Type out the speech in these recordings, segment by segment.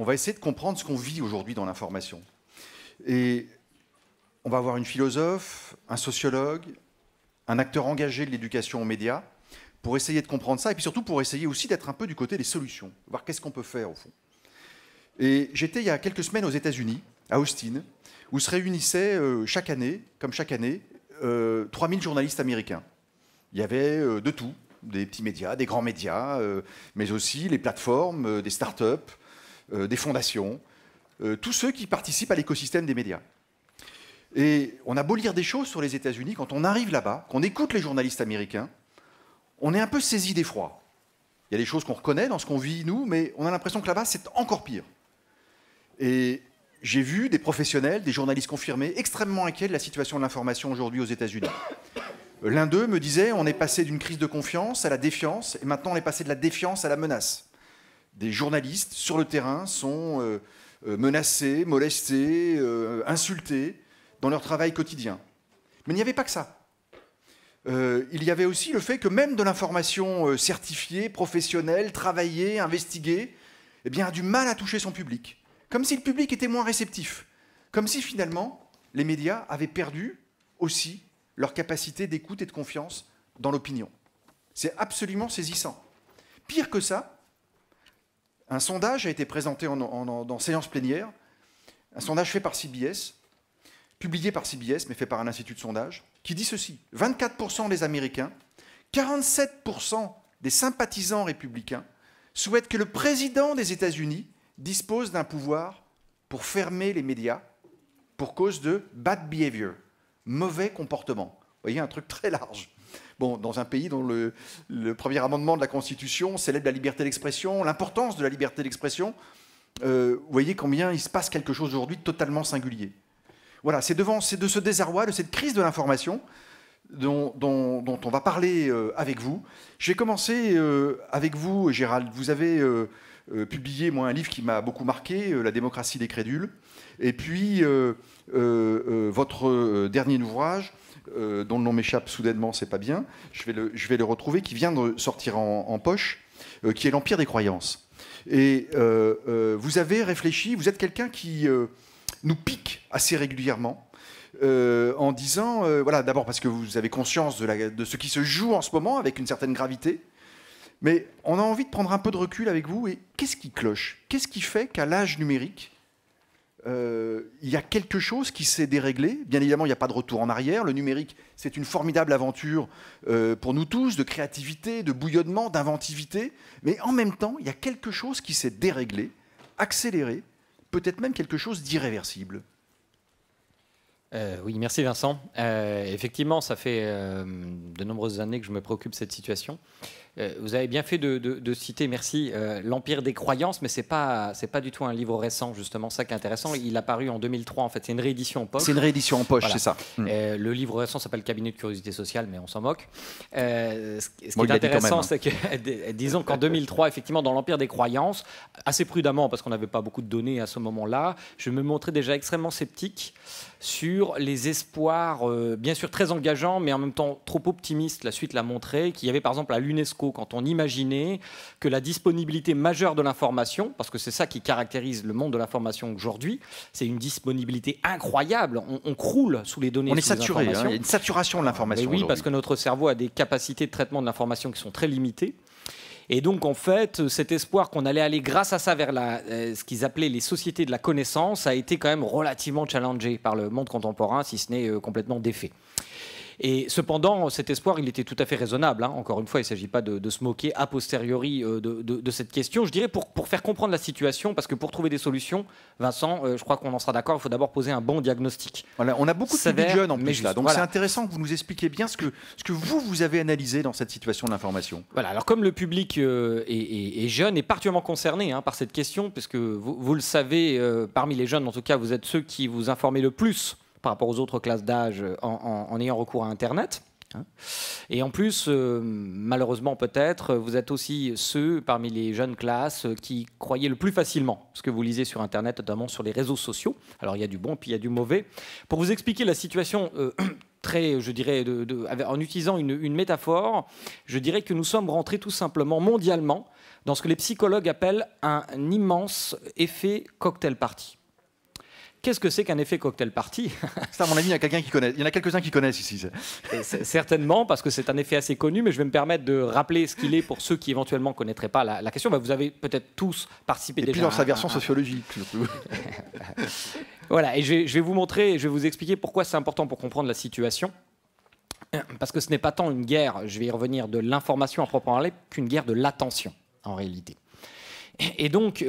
on va essayer de comprendre ce qu'on vit aujourd'hui dans l'information. Et on va avoir une philosophe, un sociologue, un acteur engagé de l'éducation aux médias, pour essayer de comprendre ça, et puis surtout pour essayer aussi d'être un peu du côté des solutions, voir qu'est-ce qu'on peut faire au fond. Et j'étais il y a quelques semaines aux États-Unis, à Austin, où se réunissaient chaque année, comme chaque année, 3000 journalistes américains. Il y avait de tout, des petits médias, des grands médias, mais aussi les plateformes, des start-up, des fondations, tous ceux qui participent à l'écosystème des médias. Et on a beau lire des choses sur les États-Unis, quand on arrive là-bas, qu'on écoute les journalistes américains, on est un peu saisi d'effroi. Il y a des choses qu'on reconnaît dans ce qu'on vit, nous, mais on a l'impression que là-bas, c'est encore pire. Et j'ai vu des professionnels, des journalistes confirmés, extrêmement inquiets de la situation de l'information aujourd'hui aux États-Unis. L'un d'eux me disait, on est passé d'une crise de confiance à la défiance, et maintenant on est passé de la défiance à la menace. Des journalistes sur le terrain sont menacés, molestés, insultés dans leur travail quotidien. Mais il n'y avait pas que ça. Il y avait aussi le fait que même de l'information certifiée, professionnelle, travaillée, investiguée, eh bien, a du mal à toucher son public. Comme si le public était moins réceptif. Comme si finalement, les médias avaient perdu aussi leur capacité d'écoute et de confiance dans l'opinion. C'est absolument saisissant. Pire que ça, un sondage a été présenté dans séance plénière, un sondage fait par CBS, publié par CBS, mais fait par un institut de sondage, qui dit ceci. 24% des Américains, 47% des sympathisants républicains souhaitent que le président des États-Unis dispose d'un pouvoir pour fermer les médias pour cause de bad behavior, mauvais comportement. Vous voyez, un truc très large. Bon, dans un pays dont le premier amendement de la Constitution célèbre la liberté d'expression, l'importance de la liberté d'expression, vous voyez combien il se passe quelque chose aujourd'hui de totalement singulier. Voilà, c'est de ce désarroi, de cette crise de l'information dont on va parler avec vous. Je vais commencer avec vous, Gérald. Vous avez publié, moi, un livre qui m'a beaucoup marqué, La démocratie des crédules. Et puis, votre dernier ouvrage, dont le nom m'échappe soudainement, c'est pas bien, je vais le retrouver, qui vient de sortir en poche, qui est L'Empire des croyances. Et vous avez réfléchi, vous êtes quelqu'un qui nous pique assez régulièrement, en disant, voilà, d'abord parce que vous avez conscience de ce qui se joue en ce moment avec une certaine gravité, mais on a envie de prendre un peu de recul avec vous. Et qu'est-ce qui cloche? Qu'est-ce qui fait qu'à l'âge numérique, il y a quelque chose qui s'est déréglé? Bien évidemment, il n'y a pas de retour en arrière. Le numérique, c'est une formidable aventure pour nous tous, de créativité, de bouillonnement, d'inventivité. Mais en même temps, il y a quelque chose qui s'est déréglé, accéléré, peut-être même quelque chose d'irréversible. Oui, merci Vincent. Effectivement, ça fait de nombreuses années que je me préoccupe de cette situation. Vous avez bien fait de citer, merci, L'Empire des croyances, mais c'est pas du tout un livre récent, justement, ça qui est intéressant. Il a paru en 2003, en fait, c'est une réédition en poche. C'est une réédition en poche, voilà. C'est ça. Le livre récent s'appelle Cabinet de curiosité sociale, mais on s'en moque. Ce qui est intéressant, c'est que, disons qu'en 2003, effectivement, dans L'Empire des croyances, assez prudemment, parce qu'on n'avait pas beaucoup de données à ce moment-là, je me montrais déjà extrêmement sceptique sur les espoirs, bien sûr très engageants, mais en même temps trop optimistes, la suite l'a montré, qu'il y avait par exemple à l'UNESCO, quand on imaginait que la disponibilité majeure de l'information, parce que c'est ça qui caractérise le monde de l'information aujourd'hui, c'est une disponibilité incroyable, on croule sous les données. On est saturé, hein, il y a une saturation de l'information. Oui, parce que notre cerveau a des capacités de traitement de l'information qui sont très limitées. Et donc, en fait, cet espoir qu'on allait aller grâce à ça vers ce qu'ils appelaient les sociétés de la connaissance a été quand même relativement challengé par le monde contemporain, si ce n'est complètement défait. Et cependant, cet espoir, il était tout à fait raisonnable. Hein. Encore une fois, il ne s'agit pas de se moquer a posteriori de cette question. Je dirais pour faire comprendre la situation, parce que pour trouver des solutions, Vincent, je crois qu'on en sera d'accord, il faut d'abord poser un bon diagnostic. Voilà, on a beaucoup de publics jeunes en plus juste, là, donc voilà. C'est intéressant que vous nous expliquiez bien ce que vous avez analysé dans cette situation de l'information. Voilà, alors comme le public est jeune et particulièrement concerné par cette question, puisque vous le savez, parmi les jeunes en tout cas, vous êtes ceux qui vous informez le plus par rapport aux autres classes d'âge en ayant recours à Internet. Et en plus, malheureusement peut-être, vous êtes aussi ceux parmi les jeunes classes qui croyaient le plus facilement ce que vous lisez sur Internet, notamment sur les réseaux sociaux. Alors il y a du bon et puis il y a du mauvais. Pour vous expliquer la situation très, je dirais, en utilisant une métaphore, je dirais que nous sommes rentrés tout simplement mondialement dans ce que les psychologues appellent un immense effet cocktail party. Qu'est-ce que c'est qu'un effet cocktail party? Ça, à mon avis, il y a quelqu'un qui connaît. Il y en a quelques-uns qui connaissent ici. Certainement, parce que c'est un effet assez connu, mais je vais me permettre de rappeler ce qu'il est pour ceux qui éventuellement ne connaîtraient pas la question. Vous avez peut-être tous participé déjà. Et puis dans sa version sociologique, surtout. Voilà, et je vais vous montrer, je vais vous expliquer pourquoi c'est important pour comprendre la situation. Parce que ce n'est pas tant une guerre, je vais y revenir, de l'information à proprement parler, qu'une guerre de l'attention, en réalité. Et donc,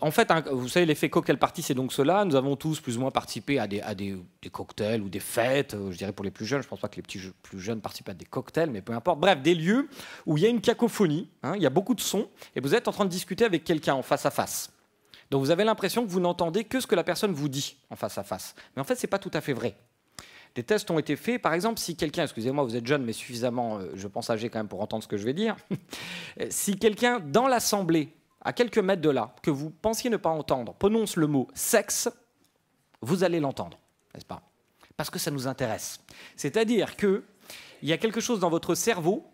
en fait, vous savez, l'effet cocktail party, c'est donc cela. Nous avons tous plus ou moins participé à des cocktails ou des fêtes, je dirais pour les plus jeunes. Je ne pense pas que les plus jeunes participent à des cocktails, mais peu importe. Bref, des lieux où il y a une cacophonie, il y a beaucoup de sons, et vous êtes en train de discuter avec quelqu'un en face à face. Donc vous avez l'impression que vous n'entendez que ce que la personne vous dit en face à face. Mais en fait, ce n'est pas tout à fait vrai. Des tests ont été faits. Par exemple, si quelqu'un, excusez-moi, vous êtes jeune, mais suffisamment, je pense, âgé quand même pour entendre ce que je vais dire. Si quelqu'un, dans l'assemblée, à quelques mètres de là, que vous pensiez ne pas entendre, prononce le mot sexe, vous allez l'entendre, n'est-ce pas? Parce que ça nous intéresse. C'est-à-dire qu'il y a quelque chose dans votre cerveau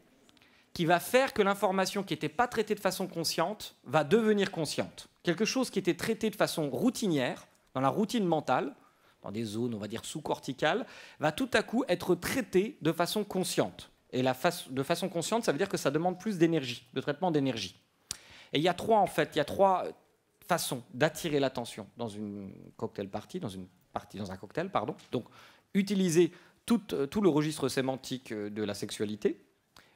qui va faire que l'information qui n'était pas traitée de façon consciente va devenir consciente. Quelque chose qui était traité de façon routinière, dans la routine mentale, dans des zones, on va dire, sous-corticales, va tout à coup être traité de façon consciente. Et de façon consciente, ça veut dire que ça demande plus d'énergie, de traitement d'énergie. Et il y a trois façons d'attirer l'attention dans une cocktail party, dans un cocktail, pardon. Donc, utiliser tout le registre sémantique de la sexualité,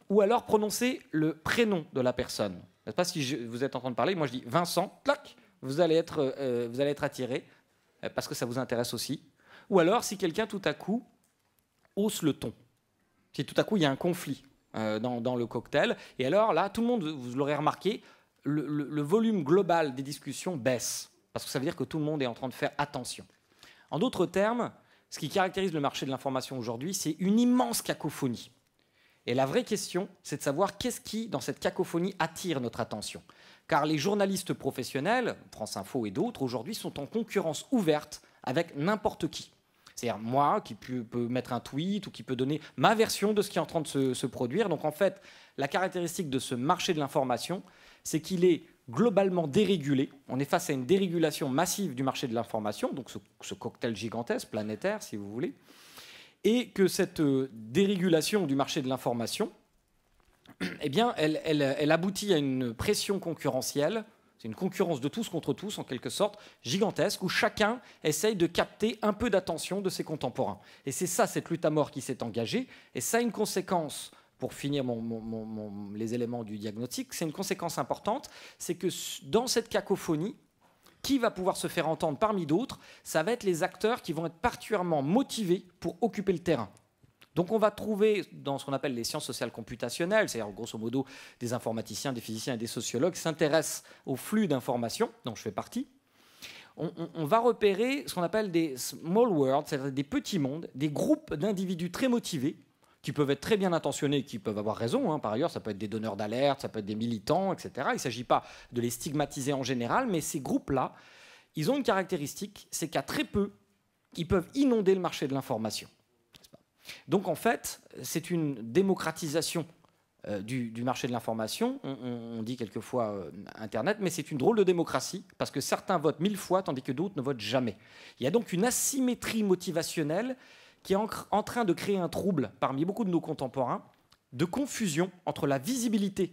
ou alors prononcer le prénom de la personne. N'est-ce pas, si vous êtes en train de parler, moi je dis Vincent, clac, vous allez être attiré parce que ça vous intéresse aussi. Ou alors si quelqu'un tout à coup hausse le ton, si tout à coup il y a un conflit dans le cocktail, et alors là, tout le monde, vous l'aurez remarqué, le volume global des discussions baisse, parce que ça veut dire que tout le monde est en train de faire attention. En d'autres termes, ce qui caractérise le marché de l'information aujourd'hui, c'est une immense cacophonie. Et la vraie question, c'est de savoir qu'est-ce qui, dans cette cacophonie, attire notre attention. Car les journalistes professionnels, France Info et d'autres, aujourd'hui, sont en concurrence ouverte avec n'importe qui. C'est-à-dire moi, qui peut mettre un tweet ou qui peut donner ma version de ce qui est en train de se produire. Donc en fait, la caractéristique de ce marché de l'information, c'est qu'il est globalement dérégulé. On est face à une dérégulation massive du marché de l'information, donc ce cocktail gigantesque, planétaire, si vous voulez, et que cette dérégulation du marché de l'information, eh bien, elle aboutit à une pression concurrentielle. C'est une concurrence de tous contre tous, en quelque sorte, gigantesque, où chacun essaye de capter un peu d'attention de ses contemporains. Et c'est ça, cette lutte à mort qui s'est engagée. Et ça a une conséquence, pour finir les éléments du diagnostic, c'est une conséquence importante, c'est que dans cette cacophonie, qui va pouvoir se faire entendre parmi d'autres, ça va être les acteurs qui vont être particulièrement motivés pour occuper le terrain. Donc on va trouver dans ce qu'on appelle les sciences sociales computationnelles, c'est-à-dire grosso modo des informaticiens, des physiciens et des sociologues qui s'intéressent au flux d'informations, dont je fais partie. On va repérer ce qu'on appelle des small worlds, c'est-à-dire des petits mondes, des groupes d'individus très motivés, qui peuvent être très bien intentionnés, qui peuvent avoir raison, par ailleurs, ça peut être des donneurs d'alerte, ça peut être des militants, etc. Il ne s'agit pas de les stigmatiser en général, mais ces groupes-là, ils ont une caractéristique, c'est qu'à très peu, ils peuvent inonder le marché de l'information. Donc en fait, c'est une démocratisation du marché de l'information. On dit quelquefois Internet, mais c'est une drôle de démocratie, parce que certains votent 1000 fois, tandis que d'autres ne votent jamais. Il y a donc une asymétrie motivationnelle qui est en train de créer un trouble parmi beaucoup de nos contemporains, de confusion entre la visibilité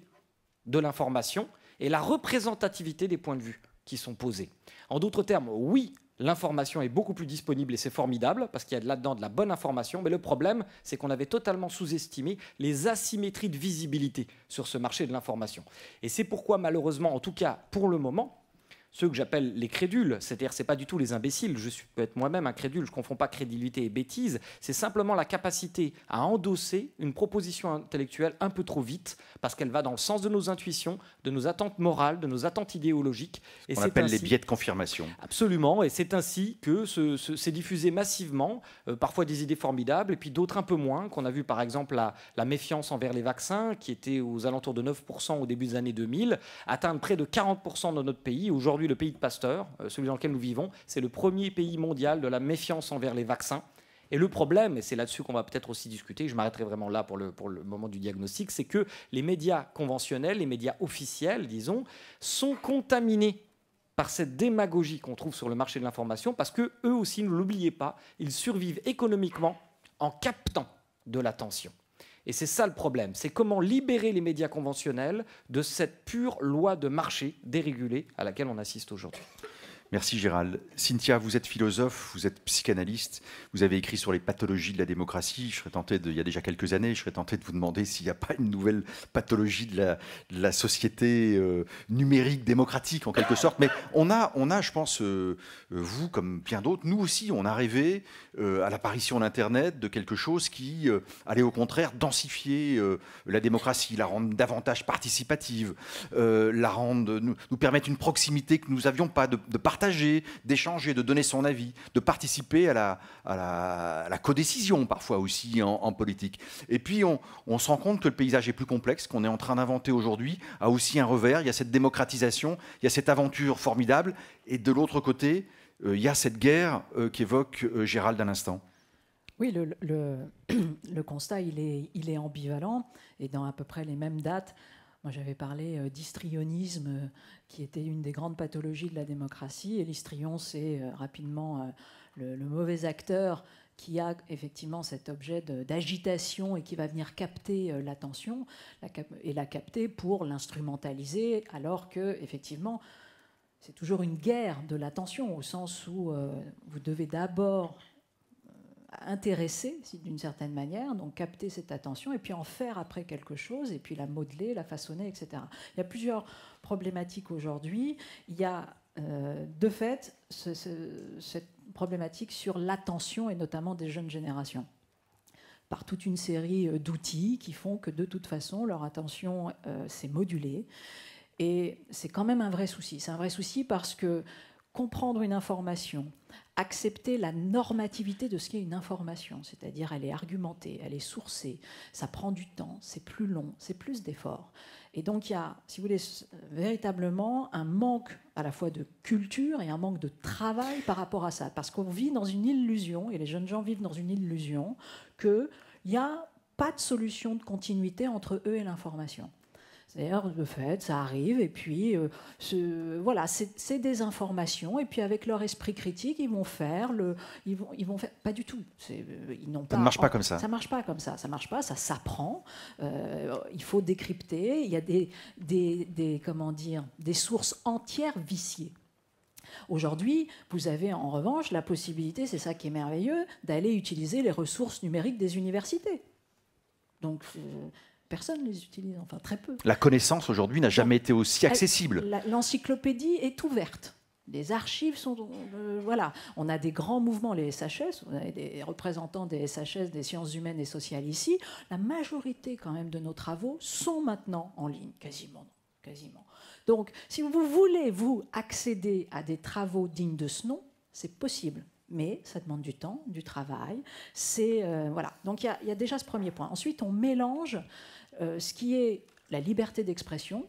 de l'information et la représentativité des points de vue qui sont posés. En d'autres termes, oui, l'information est beaucoup plus disponible et c'est formidable parce qu'il y a là-dedans de la bonne information, mais le problème, c'est qu'on avait totalement sous-estimé les asymétries de visibilité sur ce marché de l'information. Et c'est pourquoi, malheureusement, en tout cas pour le moment, ceux que j'appelle les crédules, c'est-à-dire ce n'est pas du tout les imbéciles, je peux être moi-même un crédule, je ne confonds pas crédulité et bêtise, c'est simplement la capacité à endosser une proposition intellectuelle un peu trop vite, parce qu'elle va dans le sens de nos intuitions, de nos attentes morales, de nos attentes idéologiques. On appelle les biais de confirmation. Absolument, et c'est ainsi que c'est diffusé massivement, parfois des idées formidables, et puis d'autres un peu moins, qu'on a vu par exemple la méfiance envers les vaccins, qui était aux alentours de 9% au début des années 2000, atteindre près de 40% dans notre pays. Aujourd'hui, le pays de Pasteur, celui dans lequel nous vivons, c'est le premier pays mondial de la méfiance envers les vaccins. Et le problème, et c'est là-dessus qu'on va peut-être aussi discuter, je m'arrêterai vraiment là pour le moment du diagnostic, c'est que les médias conventionnels, les médias officiels, disons, sont contaminés par cette démagogie qu'on trouve sur le marché de l'information, parce qu'eux aussi, ne l'oubliez pas, ils survivent économiquement en captant de l'attention. Et c'est ça le problème, c'est comment libérer les médias conventionnels de cette pure loi de marché dérégulée à laquelle on assiste aujourd'hui. Merci Gérald. Cynthia, vous êtes philosophe, vous êtes psychanalyste, vous avez écrit sur les pathologies de la démocratie. Il y a déjà quelques années, je serais tenté de vous demander s'il n'y a pas une nouvelle pathologie de la société numérique démocratique en quelque sorte. Mais on a je pense, vous comme bien d'autres, nous aussi, on a rêvé à l'apparition d'Internet de quelque chose qui allait au contraire densifier la démocratie, la rendre davantage participative, nous permettre une proximité que nous n'avions pas, de partager, d'échanger, de donner son avis, de participer à la codécision parfois aussi en politique. Et puis on se rend compte que le paysage est plus complexe, qu'on est en train d'inventer aujourd'hui, a aussi un revers. Il y a cette démocratisation, il y a cette aventure formidable, et de l'autre côté, il y a cette guerre qu'évoque Gérald à l'instant. Oui, le constat, il est ambivalent, et dans à peu près les mêmes dates. Moi, j'avais parlé d'histrionisme, qui était une des grandes pathologies de la démocratie. Et l'histrion, c'est rapidement le mauvais acteur qui a effectivement cet objet d'agitation et qui va venir capter l'attention et la capter pour l'instrumentaliser, alors que effectivement, c'est toujours une guerre de l'attention, au sens où vous devez d'abord intéresser d'une certaine manière, donc capter cette attention et puis en faire après quelque chose et puis la modeler, la façonner, etc. Il y a plusieurs problématiques aujourd'hui. Il y a de fait cette problématique sur l'attention et notamment des jeunes générations, par toute une série d'outils qui font que de toute façon leur attention s'est modulée, et c'est quand même un vrai souci. C'est un vrai souci parce que comprendre une information, accepter la normativité de ce qu'est une information, c'est-à-dire elle est argumentée, elle est sourcée, ça prend du temps, c'est plus long, c'est plus d'efforts. Et donc il y a, si vous voulez, véritablement un manque à la fois de culture et un manque de travail par rapport à ça, parce qu'on vit dans une illusion, et les jeunes gens vivent dans une illusion, qu'il n'y a pas de solution de continuité entre eux et l'information. D'ailleurs, de fait, ça arrive, et puis voilà, c'est des informations, et puis avec leur esprit critique, ils vont faire pas du tout. Ça ne marche pas comme ça. Ça marche pas comme ça. Ça marche pas. Ça s'apprend. Il faut décrypter. Il y a des sources entières viciées. Aujourd'hui, vous avez en revanche la possibilité, c'est ça qui est merveilleux, d'aller utiliser les ressources numériques des universités. Donc personne ne les utilise, enfin très peu. La connaissance aujourd'hui n'a jamais été aussi accessible. L'encyclopédie est ouverte. Les archives sont... voilà. On a des grands mouvements, les SHS, on a des représentants des SHS, des sciences humaines et sociales ici. La majorité quand même de nos travaux sont maintenant en ligne, quasiment. Donc, si vous voulez, vous, accéder à des travaux dignes de ce nom, c'est possible. Mais ça demande du temps, du travail. Voilà. Donc il y a déjà ce premier point. Ensuite, on mélange ce qui est la liberté d'expression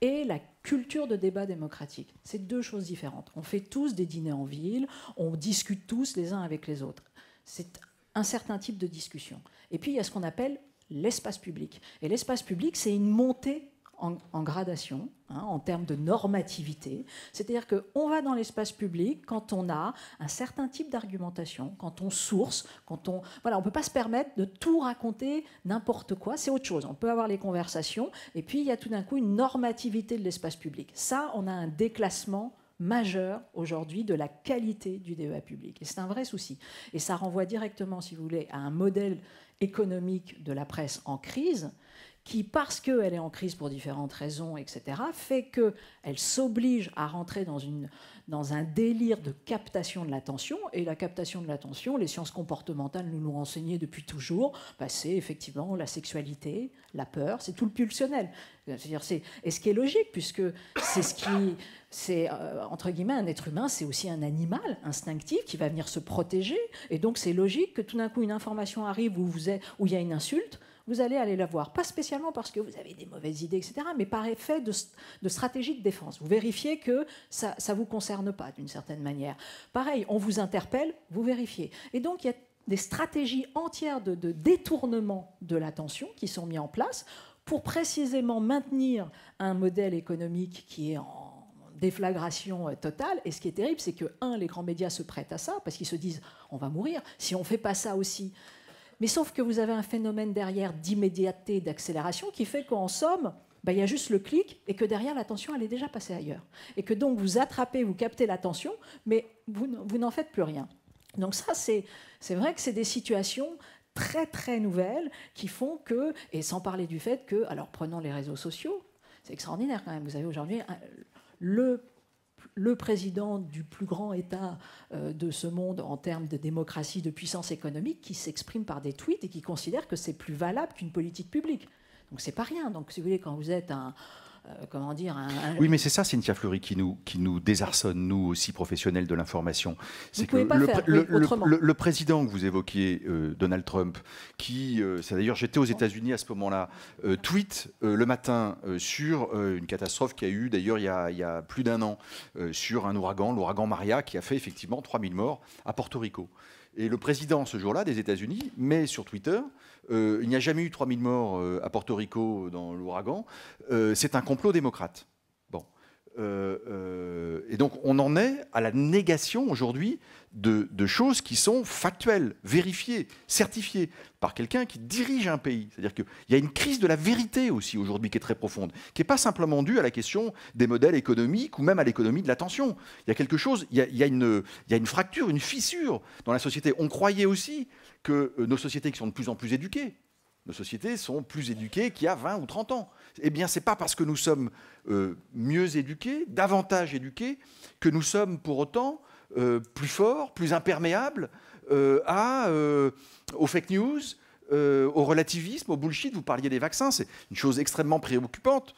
et la culture de débat démocratique. C'est deux choses différentes. On fait tous des dîners en ville, on discute tous les uns avec les autres. C'est un certain type de discussion. Et puis il y a ce qu'on appelle l'espace public. Et l'espace public, c'est une montée en gradation, en termes de normativité. C'est-à-dire qu'on va dans l'espace public quand on a un certain type d'argumentation, quand on source, voilà, on ne peut pas se permettre de tout raconter n'importe quoi, c'est autre chose. On peut avoir les conversations, et puis il y a tout d'un coup une normativité de l'espace public. Ça, on a un déclassement majeur aujourd'hui de la qualité du débat public. Et c'est un vrai souci. Et ça renvoie directement, si vous voulez, à un modèle économique de la presse en crise, qui, parce qu'elle est en crise pour différentes raisons, etc., fait qu'elle s'oblige à rentrer dans un délire de captation de l'attention. Et la captation de l'attention, les sciences comportementales nous l'ont enseigné depuis toujours, c'est effectivement la sexualité, la peur, c'est tout le pulsionnel. C'est-à-dire, et ce qui est logique, puisque entre guillemets, un être humain, c'est aussi un animal instinctif qui va venir se protéger. Et donc, c'est logique que tout d'un coup, une information arrive où il y a une insulte, vous allez la voir. Pas spécialement parce que vous avez des mauvaises idées, etc., mais par effet de stratégie de défense. Vous vérifiez que ça ne vous concerne pas, d'une certaine manière. Pareil, on vous interpelle, vous vérifiez. Et donc, il y a des stratégies entières de détournement de l'attention qui sont mises en place pour précisément maintenir un modèle économique qui est en déflagration totale. Et ce qui est terrible, c'est que, les grands médias se prêtent à ça, parce qu'ils se disent « on va mourir si on ne fait pas ça aussi ». Mais sauf que vous avez un phénomène derrière d'immédiateté, d'accélération, qui fait qu'en somme, il y a juste le clic, et que derrière, l'attention, elle est déjà passée ailleurs. Et que donc, vous attrapez, vous captez l'attention, mais vous n'en faites plus rien. Donc ça, c'est vrai que c'est des situations très, très nouvelles qui font que, et sans parler du fait que, alors prenons les réseaux sociaux, c'est extraordinaire quand même, vous avez aujourd'hui le président du plus grand État de ce monde en termes de démocratie, de puissance économique, qui s'exprime par des tweets et qui considère que c'est plus valable qu'une politique publique. Donc c'est pas rien. Donc si vous voulez, quand vous êtes Oui, mais c'est ça, Cynthia Fleury, qui nous désarçonne, nous aussi professionnels de l'information. C'est que le président que vous évoquiez, Donald Trump, c'est d'ailleurs, j'étais aux États-Unis à ce moment-là, tweet le matin sur une catastrophe qu'il y a eu, d'ailleurs, il y a plus d'1 an, sur un ouragan, l'ouragan Maria, qui a fait effectivement 3000 morts à Porto Rico. Et le président, ce jour-là, des États-Unis, met sur Twitter, il n'y a jamais eu 3000 morts à Porto Rico dans l'ouragan, c'est un complot démocrate. Bon. Et donc, on en est à la négation aujourd'hui de choses qui sont factuelles, vérifiées, certifiées par quelqu'un qui dirige un pays. C'est-à-dire qu'il y a une crise de la vérité aussi aujourd'hui qui est très profonde, qui n'est pas simplement due à la question des modèles économiques ou même à l'économie de l'attention. Il y a quelque chose, il y a une fracture, une fissure dans la société. On croyait aussi que nos sociétés qui sont de plus en plus éduquées, nos sociétés sont plus éduquées qu'il y a 20 ou 30 ans. Eh bien, ce n'est pas parce que nous sommes mieux éduqués, davantage éduqués, que nous sommes pour autant plus forts, plus imperméables aux fake news, au relativisme, au bullshit. Vous parliez des vaccins, c'est une chose extrêmement préoccupante.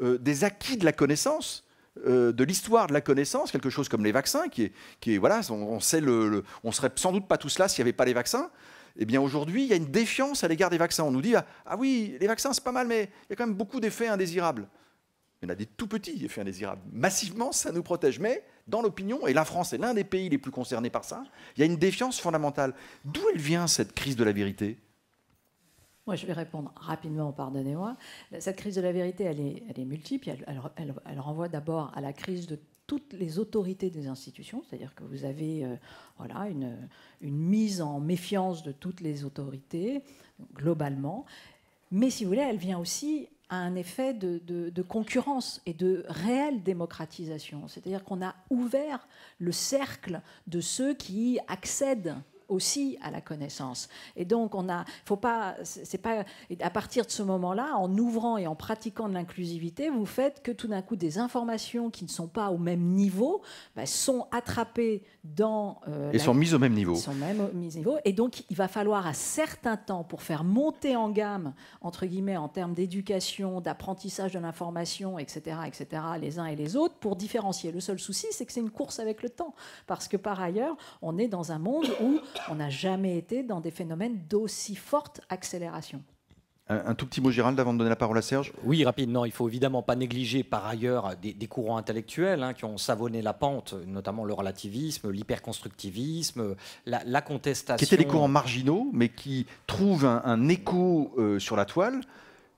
Des acquis de la connaissance, de l'histoire de la connaissance, quelque chose comme les vaccins, qui est voilà, on serait sans doute pas tous là s'il n'y avait pas les vaccins. Eh bien aujourd'hui, il y a une défiance à l'égard des vaccins. On nous dit ah oui, les vaccins c'est pas mal, mais il y a quand même beaucoup d'effets indésirables. Il y en a des tout petits effets indésirables. Massivement, ça nous protège. Mais dans l'opinion, et la France est l'un des pays les plus concernés par ça, il y a une défiance fondamentale. D'où elle vient cette crise de la vérité ? Moi, je vais répondre rapidement, pardonnez-moi. Cette crise de la vérité, elle est multiple. Elle renvoie d'abord à la crise de toutes les autorités des institutions, c'est-à-dire que vous avez une mise en méfiance de toutes les autorités, globalement. Mais si vous voulez, elle vient aussi à un effet de concurrence et de réelle démocratisation. C'est-à-dire qu'on a ouvert le cercle de ceux qui accèdent aussi à la connaissance. Et donc, faut pas, c'est pas, à partir de ce moment-là, en ouvrant et en pratiquant de l'inclusivité, vous faites que tout d'un coup, des informations qui ne sont pas au même niveau sont attrapées dans... et sont mises au même niveau. Sont même mises au niveau. Et donc, il va falloir un certain temps pour faire monter en gamme, entre guillemets, en termes d'éducation, d'apprentissage de l'information, etc., les uns et les autres, pour différencier. Le seul souci, c'est que c'est une course avec le temps. Parce que, par ailleurs, on est dans un monde où on n'a jamais été dans des phénomènes d'aussi forte accélération. Un tout petit mot, Gérald, avant de donner la parole à Serge. Oui, rapidement. Il ne faut évidemment pas négliger par ailleurs des courants intellectuels qui ont savonné la pente, notamment le relativisme, l'hyperconstructivisme, la contestation. Qui étaient des courants marginaux, mais qui trouvent un écho sur la toile,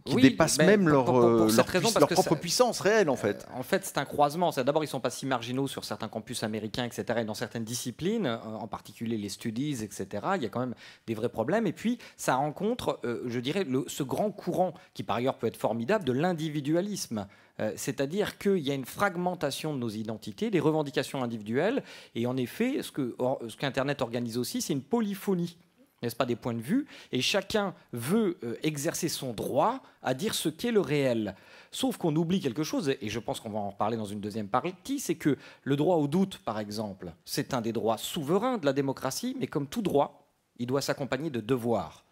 qui dépassent même leur propre puissance réelle, en fait. En fait, c'est un croisement. D'abord, ils ne sont pas si marginaux sur certains campus américains, etc., et dans certaines disciplines, en particulier les studies, etc., il y a quand même des vrais problèmes. Et puis, ça rencontre, je dirais, ce grand courant, qui par ailleurs peut être formidable, de l'individualisme. C'est-à-dire qu'il y a une fragmentation de nos identités, des revendications individuelles, et en effet, ce qu'Internet organise aussi, c'est une polyphonie, n'est-ce pas, des points de vue, et chacun veut exercer son droit à dire ce qu'est le réel. Sauf qu'on oublie quelque chose, et je pense qu'on va en reparler dans une deuxième partie, c'est que le droit au doute, par exemple, c'est un des droits souverains de la démocratie, mais comme tout droit, il doit s'accompagner de devoirs.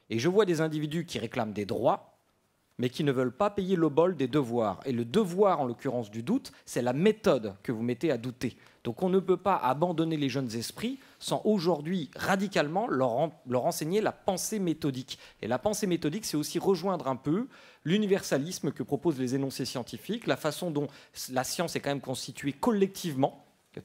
Et je vois des individus qui réclament des droits, mais qui ne veulent pas payer l'obol des devoirs. Et le devoir, en l'occurrence du doute, c'est la méthode que vous mettez à douter. Donc on ne peut pas abandonner les jeunes esprits sans aujourd'hui radicalement leur enseigner la pensée méthodique. Et la pensée méthodique, c'est aussi rejoindre un peu l'universalisme que proposent les énoncés scientifiques, la façon dont la science est quand même constituée collectivement.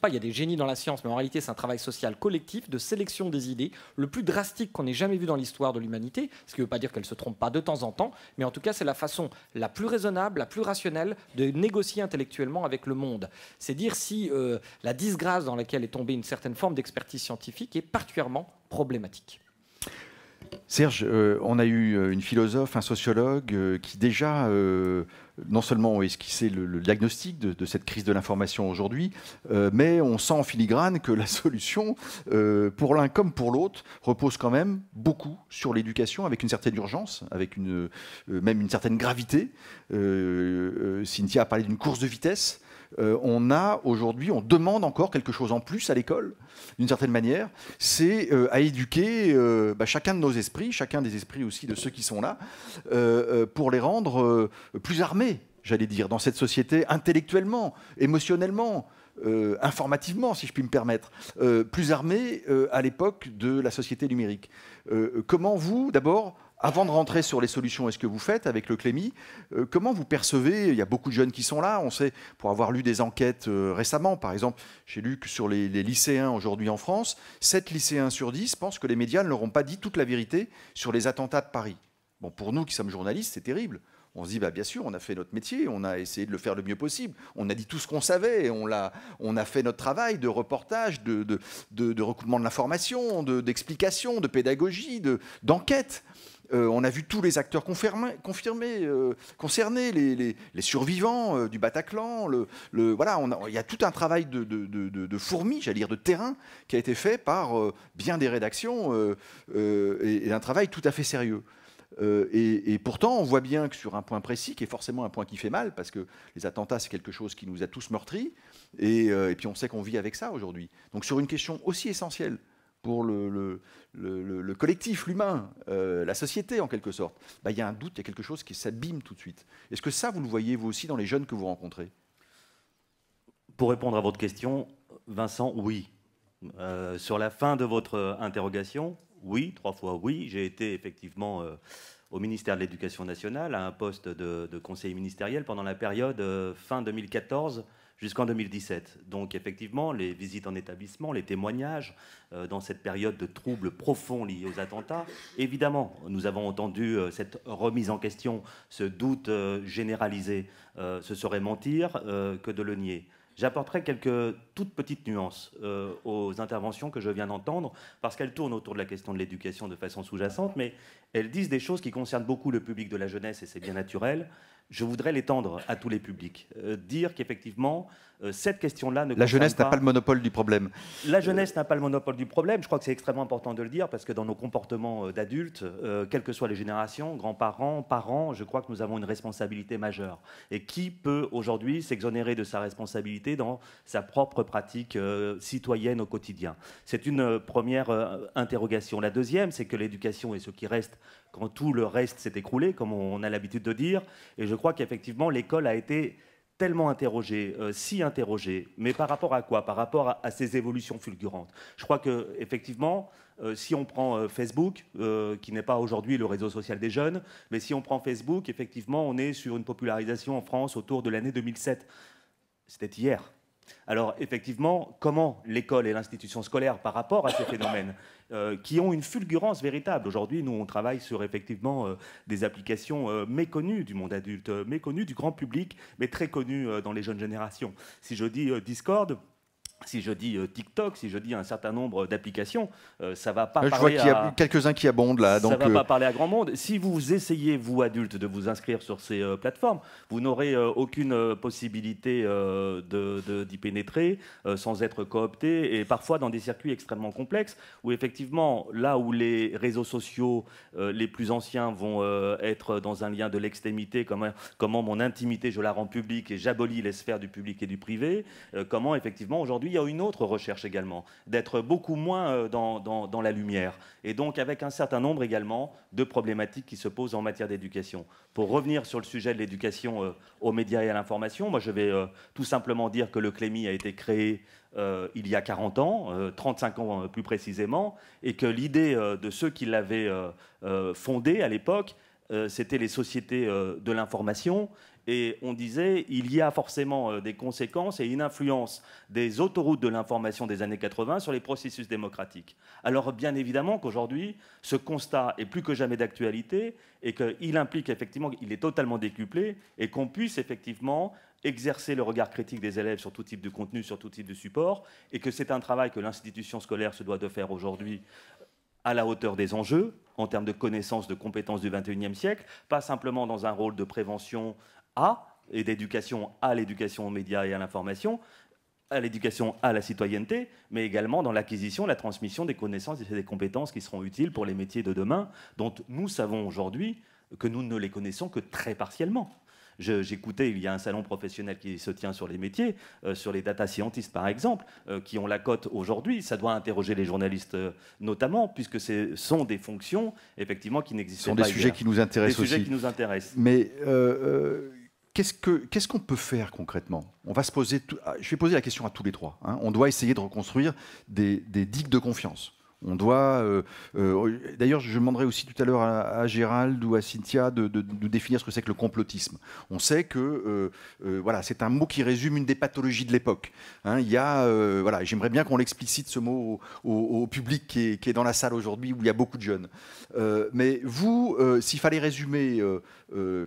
Il y a des génies dans la science, mais en réalité, c'est un travail social collectif de sélection des idées, le plus drastique qu'on ait jamais vu dans l'histoire de l'humanité, ce qui ne veut pas dire qu'elle ne se trompe pas de temps en temps, mais en tout cas, c'est la façon la plus raisonnable, la plus rationnelle de négocier intellectuellement avec le monde. C'est dire si la disgrâce dans laquelle est tombée une certaine forme d'expertise scientifique est particulièrement problématique. Serge, on a eu une philosophe, un sociologue qui déjà, non seulement ont esquissé le diagnostic de cette crise de l'information aujourd'hui, mais on sent en filigrane que la solution, pour l'un comme pour l'autre, repose quand même beaucoup sur l'éducation, avec une certaine urgence, avec même une certaine gravité. Cynthia a parlé d'une course de vitesse. On demande encore quelque chose en plus à l'école, d'une certaine manière, c'est à éduquer chacun de nos esprits, chacun des esprits aussi de ceux qui sont là, pour les rendre plus armés, j'allais dire, dans cette société intellectuellement, émotionnellement, informativement, si je puis me permettre, plus armés à l'époque de la société numérique. Comment vous, d'abord, avant de rentrer sur les solutions, est-ce que vous faites avec le Clémy, comment vous percevez, il y a beaucoup de jeunes qui sont là, on sait, pour avoir lu des enquêtes récemment, par exemple, j'ai lu que sur les lycéens aujourd'hui en France, 7 lycéens sur 10 pensent que les médias ne leur ont pas dit toute la vérité sur les attentats de Paris. Bon, pour nous qui sommes journalistes, c'est terrible. On se dit, bien sûr, on a fait notre métier, on a essayé de le faire le mieux possible, on a dit tout ce qu'on savait, on a fait notre travail de reportage, de recoupement de l'information, d'explication, de pédagogie, d'enquête. On a vu tous les acteurs concernés, les survivants du Bataclan. Voilà, il y a tout un travail de fourmi, j'allais dire, de terrain, qui a été fait par bien des rédactions et un travail tout à fait sérieux. Et pourtant, on voit bien que sur un point précis, qui est forcément un point qui fait mal, parce que les attentats, c'est quelque chose qui nous a tous meurtris, et puis on sait qu'on vit avec ça aujourd'hui. Donc sur une question aussi essentielle pour le collectif, l'humain, la société en quelque sorte, il y a un doute, il y a quelque chose qui s'abîme tout de suite. Est-ce que ça, vous le voyez vous aussi dans les jeunes que vous rencontrez? Pour répondre à votre question, Vincent, oui. Sur la fin de votre interrogation, oui, 3 fois oui. J'ai été effectivement au ministère de l'Éducation nationale, à un poste de conseiller ministériel pendant la période fin 2014 jusqu'en 2017. Donc effectivement, les visites en établissement, les témoignages dans cette période de troubles profonds liés aux attentats, évidemment, nous avons entendu cette remise en question, ce doute généralisé. Ce serait mentir que de le nier. J'apporterai quelques toutes petites nuances aux interventions que je viens d'entendre, parce qu'elles tournent autour de la question de l'éducation de façon sous-jacente, mais elles disent des choses qui concernent beaucoup le public de la jeunesse, et c'est bien naturel. Je voudrais l'étendre à tous les publics. Dire qu'effectivement, cette question-là ne concerne pas... La jeunesse n'a pas le monopole du problème. La jeunesse n'a pas le monopole du problème. Je crois que c'est extrêmement important de le dire, parce que dans nos comportements d'adultes, quelles que soient les générations, grands-parents, parents, je crois que nous avons une responsabilité majeure. Et qui peut aujourd'hui s'exonérer de sa responsabilité dans sa propre pratique citoyenne au quotidien? C'est une première interrogation. La deuxième, c'est que l'éducation est ce qui reste quand tout le reste s'est écroulé, comme on a l'habitude de dire. Et je crois qu'effectivement, l'école a été tellement interrogée, si interrogée, mais par rapport à quoi? Par rapport à ces évolutions fulgurantes. Je crois qu'effectivement, si on prend Facebook, qui n'est pas aujourd'hui le réseau social des jeunes, mais si on prend Facebook, effectivement, on est sur une popularisation en France autour de l'année 2007. C'était hier. Alors effectivement, comment l'école et l'institution scolaire par rapport à ces phénomènes qui ont une fulgurance véritable. Aujourd'hui, nous, on travaille sur effectivement des applications méconnues du monde adulte, méconnues du grand public, mais très connues dans les jeunes générations. Si je dis Discord, si je dis TikTok, si je dis un certain nombre d'applications, ça ne va pas parler à... Je vois qu'il y a quelques-uns qui abondent là. Ça ne va pas parler à grand monde. Si vous essayez, vous adultes, de vous inscrire sur ces plateformes, vous n'aurez aucune possibilité d'y pénétrer sans être coopté, et parfois dans des circuits extrêmement complexes, où effectivement, là où les réseaux sociaux les plus anciens vont être dans un lien de l'extrémité, comment mon intimité, je la rends publique et j'abolis les sphères du public et du privé, comment effectivement, aujourd'hui, il y a une autre recherche également, d'être beaucoup moins dans la lumière. Et donc avec un certain nombre également de problématiques qui se posent en matière d'éducation. Pour revenir sur le sujet de l'éducation aux médias et à l'information, moi je vais tout simplement dire que le Clémy a été créé il y a 40 ans, 35 ans plus précisément, et que l'idée de ceux qui l'avaient fondé à l'époque, c'était les sociétés de l'information, Et on disait, il y a forcément des conséquences et une influence des autoroutes de l'information des années 80 sur les processus démocratiques. Alors bien évidemment qu'aujourd'hui, ce constat est plus que jamais d'actualité et qu'il implique effectivement qu'il est totalement décuplé et qu'on puisse effectivement exercer le regard critique des élèves sur tout type de contenu, sur tout type de support, et que c'est un travail que l'institution scolaire se doit de faire aujourd'hui à la hauteur des enjeux, en termes de connaissances, de compétences du XXIe siècle, pas simplement dans un rôle de prévention et d'éducation à l'éducation aux médias et à l'information, à l'éducation à la citoyenneté, mais également dans l'acquisition, la transmission des connaissances et des compétences qui seront utiles pour les métiers de demain, dont nous savons aujourd'hui que nous ne les connaissons que très partiellement. J'écoutais, il y a un salon professionnel qui se tient sur les métiers, sur les data scientists par exemple, qui ont la cote aujourd'hui. Ça doit interroger les journalistes notamment, puisque ce sont des fonctions effectivement qui n'existent pas. Ce sont des sujets qui nous intéressent aussi. Des sujets qui nous intéressent. Mais qu'est-ce qu'on peut faire concrètement? On va se poser. Je vais poser la question à tous les trois. Hein. On doit essayer de reconstruire des digues de confiance. On doit. D'ailleurs, je demanderai aussi tout à l'heure à Gérald ou à Cynthia de définir ce que c'est que le complotisme. On sait que voilà, c'est un mot qui résume une des pathologies de l'époque. Hein, voilà, j'aimerais bien qu'on l'explicite ce mot au public qui est dans la salle aujourd'hui où il y a beaucoup de jeunes. Mais vous, s'il fallait résumer,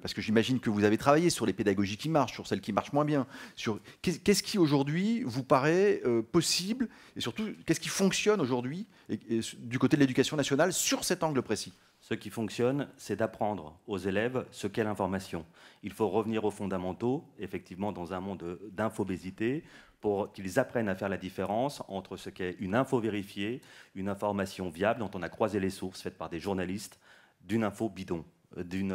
parce que j'imagine que vous avez travaillé sur les pédagogies qui marchent, sur celles qui marchent moins bien, sur qu'est-ce qui aujourd'hui vous paraît possible et surtout qu'est-ce qui fonctionne aujourd'hui et du côté de l'éducation nationale sur cet angle précis? Ce qui fonctionne, c'est d'apprendre aux élèves ce qu'est l'information. Il faut revenir aux fondamentaux, effectivement, dans un monde d'infobésité, pour qu'ils apprennent à faire la différence entre ce qu'est une info vérifiée, une information viable dont on a croisé les sources, faites par des journalistes, d'une info bidon, d'une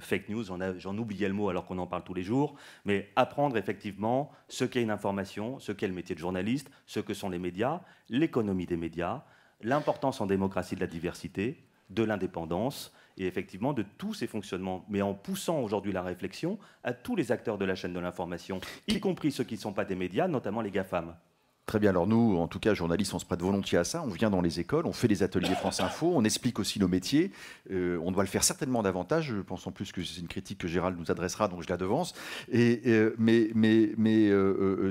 fake news, j'en oubliais le mot alors qu'on en parle tous les jours, mais apprendre effectivement ce qu'est une information, ce qu'est le métier de journaliste, ce que sont les médias, l'économie des médias, l'importance en démocratie de la diversité, de l'indépendance et effectivement de tous ces fonctionnements, mais en poussant aujourd'hui la réflexion à tous les acteurs de la chaîne de l'information, y compris ceux qui ne sont pas des médias, notamment les GAFAM. Très bien, alors nous, en tout cas, journalistes, on se prête volontiers à ça. On vient dans les écoles, on fait des ateliers France Info, on explique aussi nos métiers. On doit le faire certainement davantage. Je pense en plus que c'est une critique que Gérald nous adressera, donc je la devance. Mais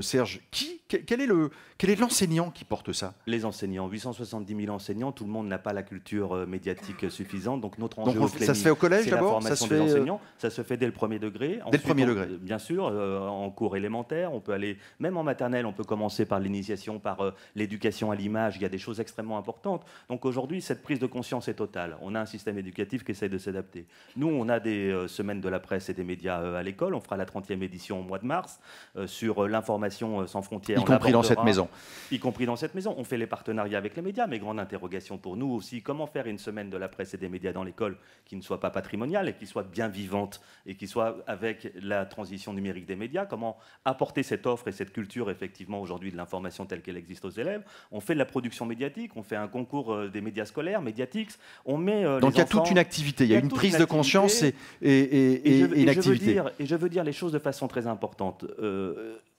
Serge, quel est l'enseignant qui porte ça? Les enseignants, 870 000 enseignants, tout le monde n'a pas la culture médiatique suffisante. Donc notre enjeu donc, ça se fait au collège d'abord? Ça se fait des enseignants. Ça se fait dès le premier degré. Dès le premier degré. Bien sûr, en cours élémentaire, on peut aller, même en maternelle, on peut commencer par l'initiation, par l'éducation à l'image. Il y a des choses extrêmement importantes. Donc aujourd'hui, cette prise de conscience est totale. On a un système éducatif qui essaie de s'adapter. Nous, on a des semaines de la presse et des médias à l'école. On fera la 30e édition au mois de mars sur l'information sans frontières. Y compris dans cette maison. Y compris dans cette maison. On fait les partenariats avec les médias, mais grande interrogation pour nous aussi, comment faire une semaine de la presse et des médias dans l'école qui ne soit pas patrimoniale et qui soit bien vivante et qui soit avec la transition numérique des médias, comment apporter cette offre et cette culture effectivement aujourd'hui de l'information telle qu'elle existe aux élèves. On fait de la production médiatique, on fait un concours des médias scolaires, Mediatix, on met donc il y a toute une activité, il y a une prise de conscience et une activité. Et je veux dire les choses de façon très importante.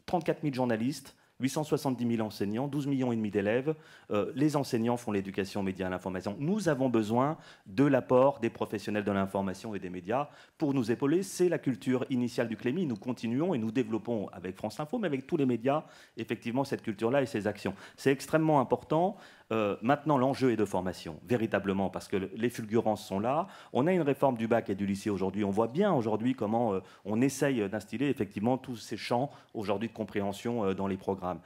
34 000 journalistes, 870 000 enseignants, 12 millions et demi d'élèves. Les enseignants font l'éducation aux médias et à l'information. Nous avons besoin de l'apport des professionnels de l'information et des médias pour nous épauler. C'est la culture initiale du Clémy. Nous continuons et nous développons avec France Info, mais avec tous les médias, effectivement, cette culture-là et ces actions. C'est extrêmement important. Maintenant, l'enjeu est de formation, véritablement, parce que les fulgurances sont là. On a une réforme du bac et du lycée aujourd'hui. On voit bien aujourd'hui comment on essaye d'instiller effectivement tous ces champs aujourd'hui de compréhension dans les programmes.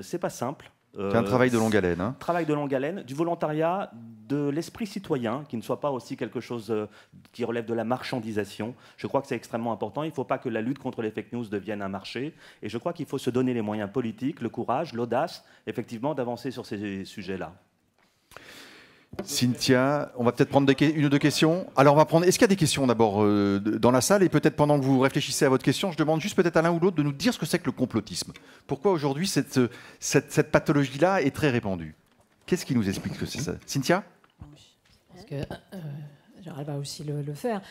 C'est pas simple. C'est un travail de longue haleine. Hein. Travail de longue haleine, du volontariat, de l'esprit citoyen, qui ne soit pas aussi quelque chose qui relève de la marchandisation. Je crois que c'est extrêmement important. Il ne faut pas que la lutte contre les fake news devienne un marché. Et je crois qu'il faut se donner les moyens politiques, le courage, l'audace, effectivement, d'avancer sur ces sujets-là. Cynthia, on va peut-être prendre une ou deux questions. Alors on va prendre. Est-ce qu'il y a des questions d'abord dans la salle? Et peut-être pendant que vous réfléchissez à votre question, je demande juste peut-être à l'un ou l'autre de nous dire ce que c'est que le complotisme. Pourquoi aujourd'hui cette pathologie-là est très répandue? Qu'est-ce qui nous explique que c'est ça? Cynthia? Parce que Gérald va aussi le faire.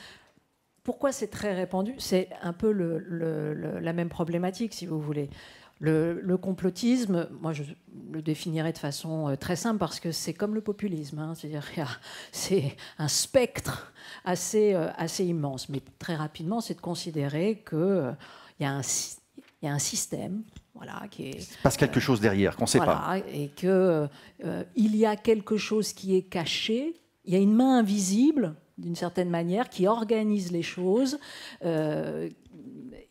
Pourquoi c'est très répandu? C'est un peu la même problématique, si vous voulez. Le complotisme, moi je le définirais de façon très simple parce que c'est comme le populisme, hein, c'est-à-dire c'est un spectre assez immense. Mais très rapidement, c'est de considérer qu'il y a un système. Voilà, il se passe quelque chose derrière, qu'on ne sait pas. Et qu'il y a quelque chose qui est caché, il y a une main invisible, d'une certaine manière, qui organise les choses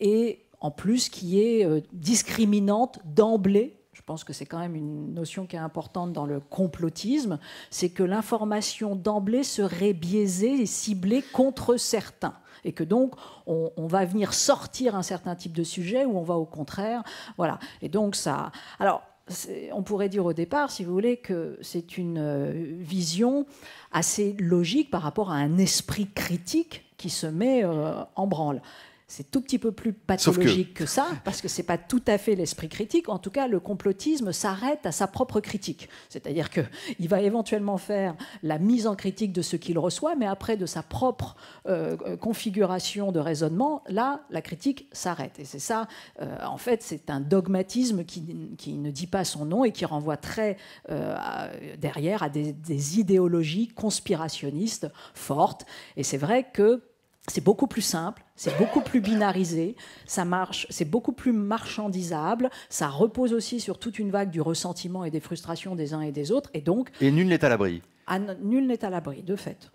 et en plus qui est discriminante d'emblée. Je pense que c'est quand même une notion qui est importante dans le complotisme, c'est que l'information d'emblée serait biaisée et ciblée contre certains. Et que donc, on va venir sortir un certain type de sujet ou on va au contraire. Voilà. Et donc, ça. Alors, on pourrait dire au départ, si vous voulez, que c'est une vision assez logique par rapport à un esprit critique qui se met en branle. C'est tout petit peu plus pathologique que ça, parce que ce n'est pas tout à fait l'esprit critique. En tout cas, le complotisme s'arrête à sa propre critique. C'est-à-dire qu'il va éventuellement faire la mise en critique de ce qu'il reçoit, mais après, de sa propre configuration de raisonnement, là, la critique s'arrête. Et c'est ça, en fait, c'est un dogmatisme qui ne dit pas son nom et qui renvoie très derrière à des idéologies conspirationnistes fortes. Et c'est vrai que c'est beaucoup plus simple, c'est beaucoup plus binarisé, ça marche, c'est beaucoup plus marchandisable, ça repose aussi sur toute une vague du ressentiment et des frustrations des uns et des autres, et donc... Et nul n'est à l'abri. Nul n'est à l'abri, de fait.